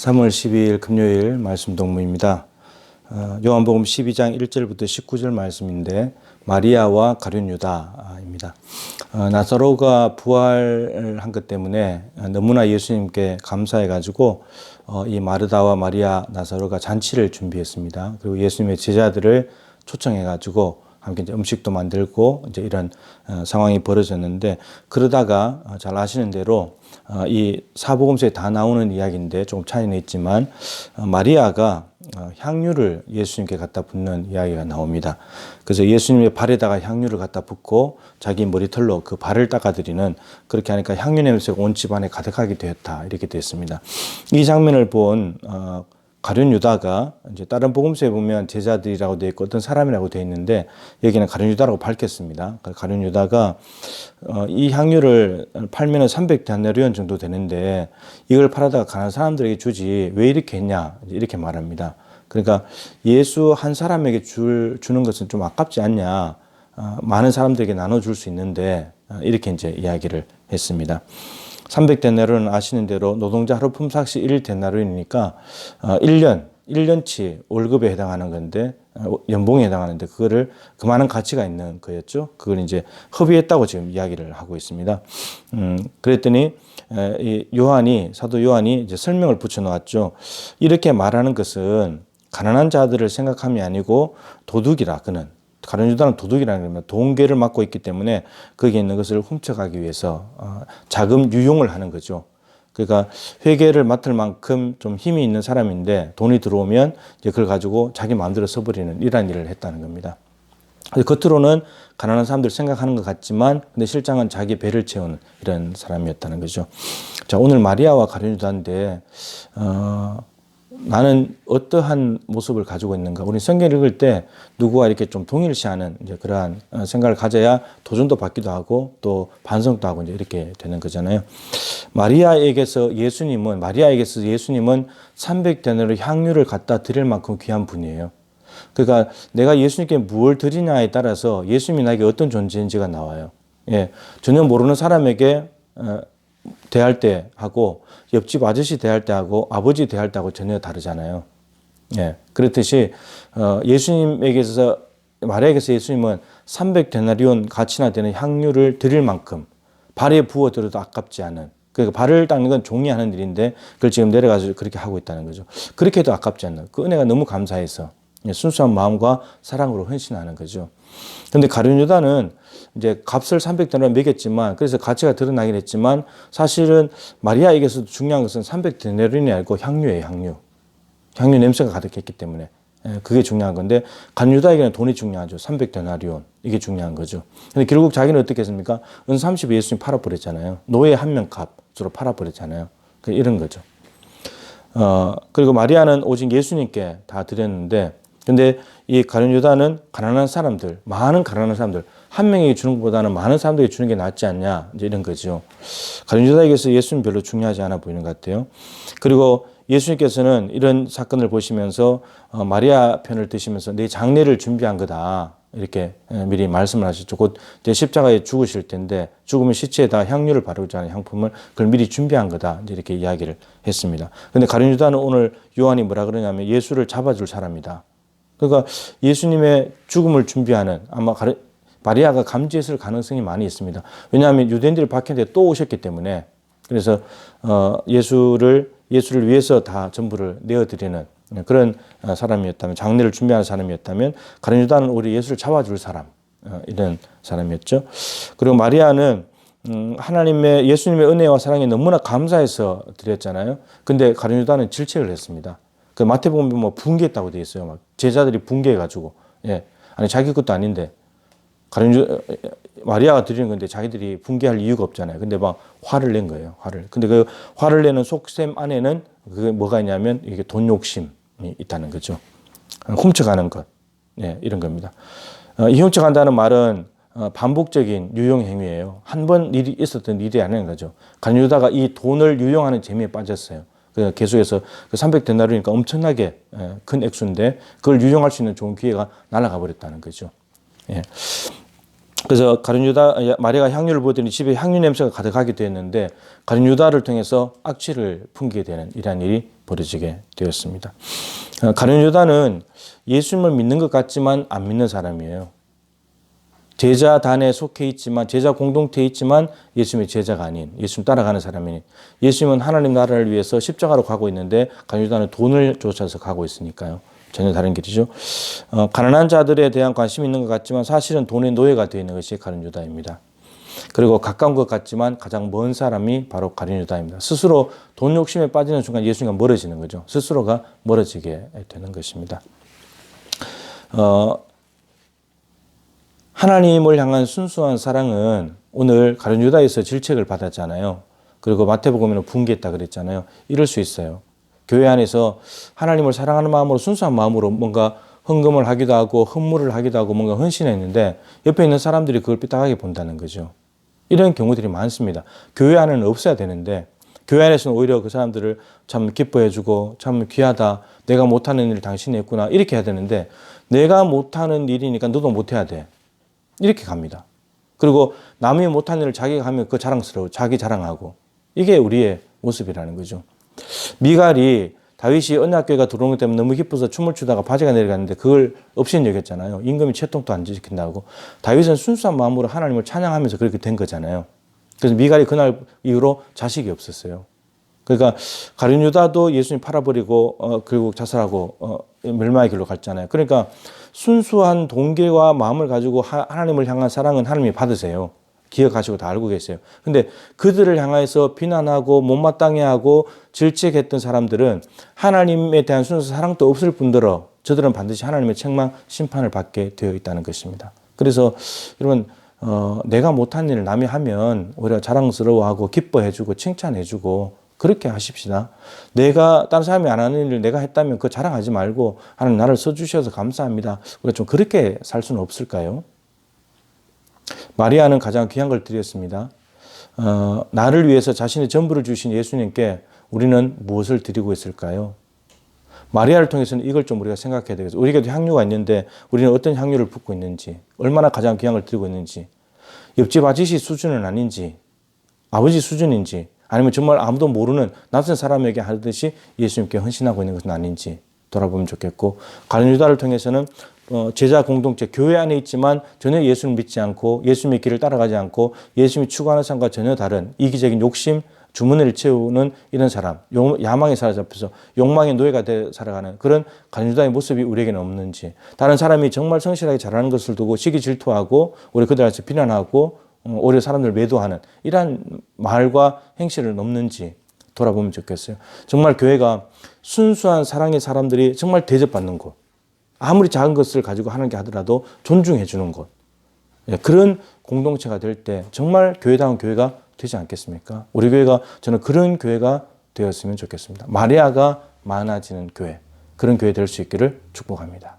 3월 12일 금요일 말씀 동무입니다. 요한복음 12장 1절부터 19절 말씀인데 마리아와 가룟 유다입니다. 나사로가 부활한 것 때문에 너무나 예수님께 감사해가지고 이 마르다와 마리아, 나사로가 잔치를 준비했습니다. 그리고 예수님의 제자들을 초청해가지고 함께 이제 음식도 만들고 이제 이런 상황이 벌어졌는데, 그러다가 잘 아시는 대로 이 사복음서에 다 나오는 이야기인데 조금 차이는 있지만 마리아가 향유를 예수님께 갖다 붓는 이야기가 나옵니다. 그래서 예수님의 발에다가 향유를 갖다 붓고 자기 머리털로 그 발을 닦아드리는, 그렇게 하니까 향유 냄새가 온 집안에 가득하게 되었다, 이렇게 되었습니다. 이 장면을 본 가룟 유다가, 이제 다른 복음서에 보면 제자들이라고 되어 있고 어떤 사람이라고 되어 있는데 여기는 가룟 유다라고 밝혔습니다. 가룟 유다가 이 향유를 팔면 300데나리온 정도 되는데 이걸 팔아다가 가난한 사람들에게 주지 왜 이렇게 했냐, 이렇게 말합니다. 그러니까 예수 한 사람에게 주는 것은 좀 아깝지 않냐, 많은 사람들에게 나눠줄 수 있는데, 이렇게 이제 이야기를 했습니다. 300데나리온은 아시는 대로 노동자 하루 품삯이 1데나리온이니까 1년치 월급에 해당하는 건데, 연봉에 해당하는데 그거를 그만한 가치가 있는 거였죠. 그걸 이제 허비했다고 지금 이야기를 하고 있습니다. 그랬더니 이 사도 요한이 이제 설명을 붙여 놓았죠. 이렇게 말하는 것은 가난한 자들을 생각함이 아니고 도둑이라, 그는 가룟 유다는 도둑이라는 겁니다. 돈괴를 맡고 있기 때문에 거기에 있는 것을 훔쳐가기 위해서 자금 유용을 하는 거죠. 그러니까 회계를 맡을 만큼 좀 힘이 있는 사람인데 돈이 들어오면 이제 그걸 가지고 자기 마음대로 써버리는 이런 일을 했다는 겁니다. 겉으로는 가난한 사람들 생각하는 것 같지만 근데 실상은 자기 배를 채우는 이런 사람이었다는 거죠. 자, 오늘 마리아와 가룟 유다인데 나는 어떠한 모습을 가지고 있는가? 우리 성경을 읽을 때 누구와 이렇게 좀 동일시하는 이제 그러한 생각을 가져야 도전도 받기도 하고 또 반성도 하고 이제 이렇게 되는 거잖아요. 마리아에게서 예수님은 300데나리온 향유를 갖다 드릴 만큼 귀한 분이에요. 그러니까 내가 예수님께 무엇을 드리냐에 따라서 예수님이 나에게 어떤 존재인지가 나와요. 예, 전혀 모르는 사람에게 대할 때 하고 옆집 아저씨 대할 때 하고 아버지 대할 때 하고 전혀 다르잖아요. 예, 그렇듯이 마리아에게서 예수님은 300데나리온 가치나 되는 향유를 드릴 만큼 발에 부어들어도 아깝지 않은, 그러니까 발을 닦는 건 종이 하는 일인데 그걸 지금 내려가서 그렇게 하고 있다는 거죠. 그렇게 해도 아깝지 않는 그 은혜가 너무 감사해서 순수한 마음과 사랑으로 헌신하는 거죠. 그런데 가룟 유다는 이제 값을 300데나리온 매겼지만, 그래서 가치가 드러나긴 했지만 사실은 마리아에게서도 중요한 것은 300데나리온이 아니고 향유예요. 향유 냄새가 가득했기 때문에 그게 중요한 건데, 가룟 유다에게는 돈이 중요하죠. 300데나리온, 이게 중요한 거죠. 근데 결국 자기는 어떻게 했습니까? 은 30에 예수님 팔아버렸잖아요. 노예 한 명 값으로 팔아버렸잖아요. 이런 거죠. 그리고 마리아는 오직 예수님께 다 드렸는데, 근데 이 가룟 유다는 많은 가난한 사람들, 한 명에게 주는 것보다는 많은 사람들에게 주는 게 낫지 않냐, 이제 이런 거죠. 가룟 유다에게서 예수는 별로 중요하지 않아 보이는 것 같아요. 그리고 예수님께서는 이런 사건을 보시면서 마리아 편을 드시면서 내 장례를 준비한 거다, 이렇게 미리 말씀을 하셨죠. 곧 이제 십자가에 죽으실 텐데 죽으면 시체에다 향유를 바르고자 하는 향품을 그걸 미리 준비한 거다, 이제 이렇게 이야기를 했습니다. 근데 가룟 유다는 오늘 요한이 뭐라 그러냐면 예수를 잡아줄 사람이다. 그러니까 예수님의 죽음을 준비하는, 아마 마리아가 감지했을 가능성이 많이 있습니다. 왜냐하면 유대인들이 박해인데 또 오셨기 때문에. 그래서 예수를 위해서 다 전부를 내어드리는 그런 사람이었다면, 장례를 준비하는 사람이었다면 가룟 유다는 우리 예수를 잡아줄 사람, 이런 사람이었죠. 그리고 마리아는 예수님의 은혜와 사랑에 너무나 감사해서 드렸잖아요. 근데 가룟 유다는 질책을 했습니다. 그 마태복음 보면 붕괴했다고 되어 있어요. 막 제자들이 붕괴해가지고, 아니 자기 것도 아닌데 마리아가 드리는 건데 자기들이 붕괴할 이유가 없잖아요. 근데 막 화를 낸 거예요. 근데 그 화를 내는 속셈 안에는 그게 뭐가 있냐면 이게 돈 욕심이 있다는 거죠. 훔쳐가는 것, 이런 겁니다. 이 훔쳐간다는 말은 반복적인 유용 행위예요. 한 번 일이 있었던 일이 아닌 거죠. 가룟 유다가 이 돈을 유용하는 재미에 빠졌어요. 계속해서 300데나리온이니까 엄청나게 큰 액수인데 그걸 유용할 수 있는 좋은 기회가 날아가 버렸다는 거죠. 그래서 마리아가 향유를 부었더니 집에 향유 냄새가 가득하게 되었는데 가룟 유다를 통해서 악취를 풍기게 되는 이러한 일이 벌어지게 되었습니다. 가룟 유다는 예수님을 믿는 것 같지만 안 믿는 사람이에요. 제자단에 속해 있지만, 제자 공동체에 있지만 예수님의 제자가 아닌, 예수님 따라가는 사람이니, 예수님은 하나님 나라를 위해서 십자가로 가고 있는데 가룟 유다는 돈을 쫓아서 가고 있으니까요. 전혀 다른 길이죠. 가난한 자들에 대한 관심이 있는 것 같지만 사실은 돈의 노예가 되어 있는 것이 가룟 유다입니다. 그리고 가까운 것 같지만 가장 먼 사람이 바로 가룟 유다입니다. 스스로 돈 욕심에 빠지는 순간 예수님과 멀어지는 거죠. 스스로가 멀어지게 되는 것입니다. 하나님을 향한 순수한 사랑은 오늘 가룟 유다에서 질책을 받았잖아요. 그리고 마태복음에는 분개했다 그랬잖아요. 이럴 수 있어요. 교회 안에서 하나님을 사랑하는 마음으로, 순수한 마음으로 뭔가 헌금을 하기도 하고 헌물을 하기도 하고 뭔가 헌신했는데 옆에 있는 사람들이 그걸 삐딱하게 본다는 거죠. 이런 경우들이 많습니다. 교회 안에는 없어야 되는데 교회 안에서는 오히려 그 사람들을 참 기뻐해주고 참 귀하다, 내가 못하는 일을 당신이 했구나 이렇게 해야 되는데 내가 못하는 일이니까 너도 못해야 돼 이렇게 갑니다. 그리고 남이 못한 일을 자기가 하면 그 자랑스러워, 자기 자랑하고, 이게 우리의 모습이라는 거죠. 미갈이 다윗이 언약궤가 들어온 것 때문에 너무 기뻐서 춤을 추다가 바지가 내려갔는데 그걸 없인 여겼잖아요. 임금이 채통도 안 지킨다고. 다윗은 순수한 마음으로 하나님을 찬양하면서 그렇게 된 거잖아요. 그래서 미갈이 그날 이후로 자식이 없었어요. 그러니까 가룟 유다도 예수님 팔아버리고 결국 자살하고 멸망의 길로 갔잖아요. 그러니까 순수한 동기와 마음을 가지고 하나님을 향한 사랑은 하나님이 받으세요. 기억하시고 다 알고 계세요. 근데 그들을 향해서 비난하고 못마땅해 하고 질책했던 사람들은 하나님에 대한 순수 사랑도 없을 뿐더러 저들은 반드시 하나님의 책망, 심판을 받게 되어 있다는 것입니다. 그래서 여러분 내가 못한 일을 남이 하면 오히려 자랑스러워하고 기뻐해주고 칭찬해주고 그렇게 하십시다. 내가 다른 사람이 안 하는 일을 내가 했다면 그거 자랑하지 말고 하나님 나를 써주셔서 감사합니다. 우리가 좀 그렇게 살 수는 없을까요? 마리아는 가장 귀한 걸 드렸습니다. 나를 위해서 자신의 전부를 주신 예수님께 우리는 무엇을 드리고 있을까요? 마리아를 통해서는 이걸 좀 우리가 생각해야 되겠어요. 우리에게도 향유가 있는데 우리는 어떤 향유를 붓고 있는지, 얼마나 가장 귀한 걸 드리고 있는지, 옆집 아저씨 수준은 아닌지, 아버지 수준인지, 아니면 정말 아무도 모르는 낯선 사람에게 하듯이 예수님께 헌신하고 있는 것은 아닌지 돌아보면 좋겠고, 가룟 유다를 통해서는 제자 공동체, 교회 안에 있지만 전혀 예수를 믿지 않고 예수님의 길을 따라가지 않고 예수님이 추구하는 삶과 전혀 다른 이기적인 욕심, 주머니를 채우는 이런 사람, 야망에 사로잡혀서 욕망의 노예가 돼 살아가는 그런 가룟 유다의 모습이 우리에게는 없는지, 다른 사람이 정말 성실하게 잘하는 것을 두고 시기 질투하고 우리 그들한테 비난하고 오히려 사람들을 매도하는 이러한 말과 행실을 넘는지 돌아보면 좋겠어요. 정말 교회가 순수한 사랑의 사람들이 정말 대접받는 곳, 아무리 작은 것을 가지고 하는 게 하더라도 존중해 주는 곳, 그런 공동체가 될 때 정말 교회다운 교회가 되지 않겠습니까? 우리 교회가, 저는 그런 교회가 되었으면 좋겠습니다. 마리아가 많아지는 교회, 그런 교회 될 수 있기를 축복합니다.